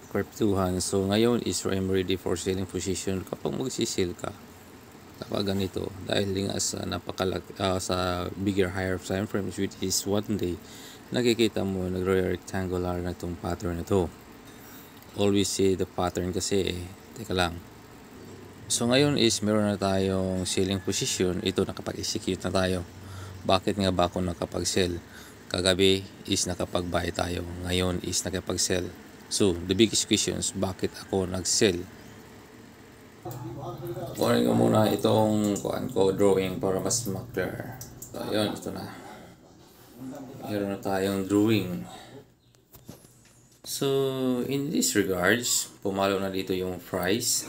Cryptuhan. So ngayon is I'm ready for selling position kapag magsisil ka. Kapag ganito, dahil nga sa sa bigger higher time frames which is 1 day, nakikita mo nagre-rectangular na itong pattern na to. Always see the pattern kasi teka lang. So ngayon is meron na tayong selling position. Ito nakapag-execute na tayo. Bakit nga ba ako nakapag-sell? Kagabi is nakapag-buy tayo. Ngayon is nakapag-sell. So the biggest question is bakit ako nag-sell? Kunin ko muna itong drawing para mas ma-clear. So ayun, ito na. Meron na tayong drawing. So in this regards, pumalo na dito yung price.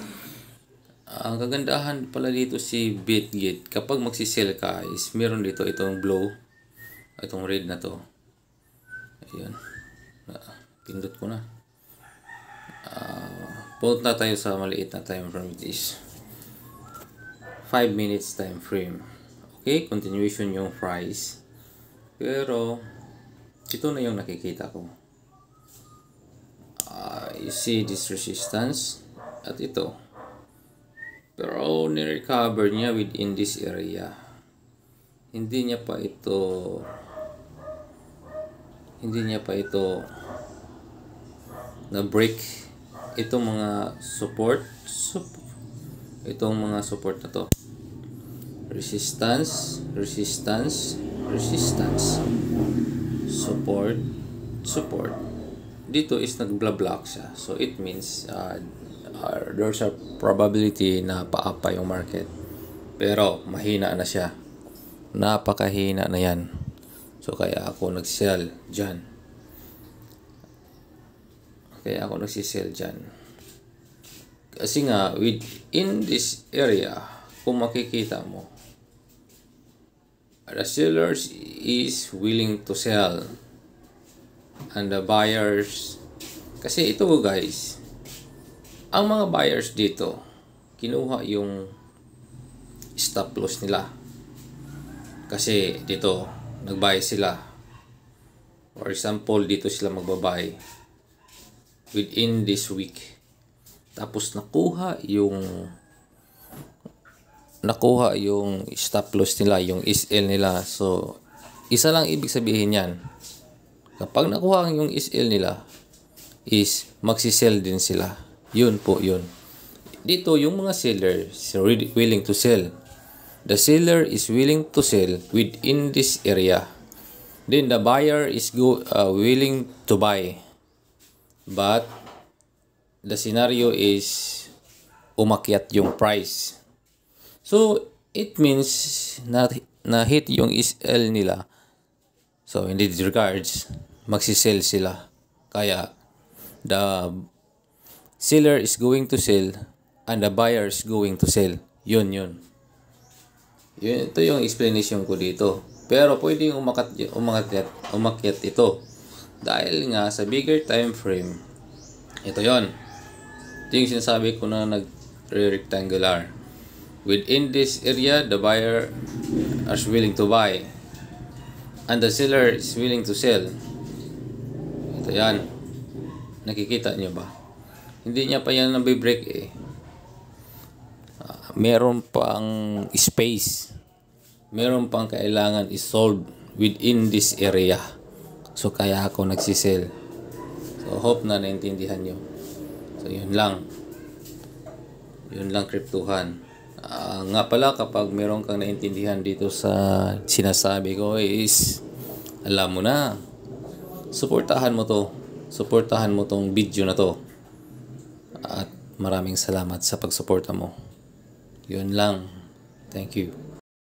Ang kagandahan pala dito si Bitget, kapag magsisell ka is meron dito itong blow, itong red na to. Ayun. Pindot ko na. Punta tayo sa maliit na time frame, which is 5 minutes time frame. Okay, continuation yung price. Pero ito na yung nakikita ko. You see this resistance at ito. Pero ni-recover niya within this area. Hindi niya pa ito na-break itong mga support na to. Resistance, support. Dito is nag-block siya. So it means there's a probability na paapa yung market. Pero mahina na siya. Napakahina na yan. So kaya ako nag-sell dyan. Kasi nga, within this area, kung makikita mo, the sellers is willing to sell. And the buyers, kasi ito guys, ang mga buyers dito, kinuha yung stop loss nila. Kasi dito, nag-buy sila. For example, dito sila magbabuy within this week. Tapos nakuha yung stop loss nila, yung SL nila. So, isa lang ibig sabihin yan. Kapag nakuha yung SL nila, is magsisell din sila. Yun po, yun. Dito, yung mga sellers willing to sell. The seller is willing to sell within this area. Then the buyer is willing to buy. But the scenario is umakyat yung price. So it means na hit yung SL nila. So in these regards, magsisell sila. Kaya the seller is going to sell and the buyer is going to sell. Yun. Ito yung explanation ko dito. Pero pwedeng umakyat ito. Dahil nga sa bigger time frame, ito yon. Ito yung sinasabi ko na nag-rectangular. Within this area, the buyer is willing to buy. And the seller is willing to sell. Ito yan. Nakikita nyo ba? Hindi niya pa yan nabibreak eh. Meron pang space. Meron pang kailangan i-solve within this area. So kaya ako nagsisell. So hope na naintindihan nyo. So yun lang. Yun lang Cryptuhan. Nga pala kapag meron kang naintindihan dito sa sinasabi ko is alam mo na. Suportahan mo to. Suportahan mo tong video na to. At maraming salamat sa pagsuporta mo. Yun lang. Thank you.